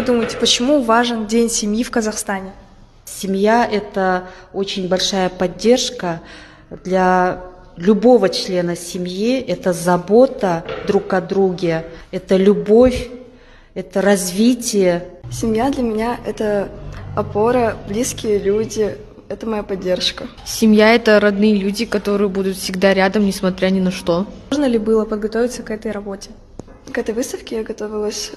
вы думаете, почему важен День семьи в Казахстане? Семья – это очень большая поддержка для любого члена семьи. Это забота друг о друге, это любовь, это развитие. Семья для меня – это опора, близкие люди, это моя поддержка. Семья – это родные люди, которые будут всегда рядом, несмотря ни на что. Сложно ли было подготовиться к этой работе? К этой выставке я готовилась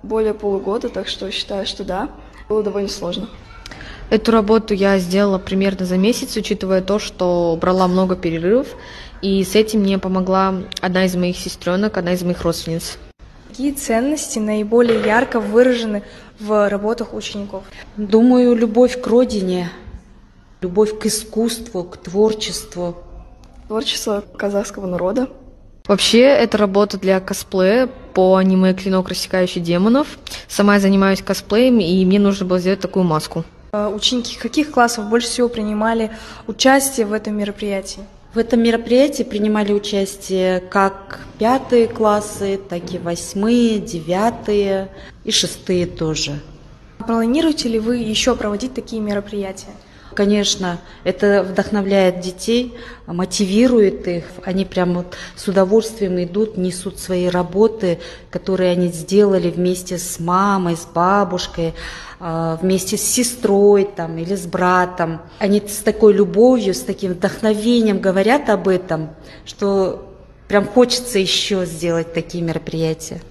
более полугода, так что считаю, что да, было довольно сложно. Эту работу я сделала примерно за месяц, учитывая то, что брала много перерывов, и с этим мне помогла одна из моих сестренок, одна из моих родственниц. Какие ценности наиболее ярко выражены в работах учеников? Думаю, любовь к родине, любовь к искусству, к творчеству. Творчество казахского народа. Вообще, это работа для косплея по аниме «Клинок, рассекающий демонов». Сама я занимаюсь косплеем, и мне нужно было сделать такую маску. Ученики каких классов больше всего принимали участие в этом мероприятии? В этом мероприятии принимали участие как 5 классы, так и 8, 9 и 6 тоже. Планируете ли вы еще проводить такие мероприятия? Конечно, это вдохновляет детей, мотивирует их. Они прям вот с удовольствием идут, несут свои работы, которые они сделали вместе с мамой, с бабушкой, вместе с сестрой там, или с братом. Они с такой любовью, с таким вдохновением говорят об этом, что прям хочется еще сделать такие мероприятия.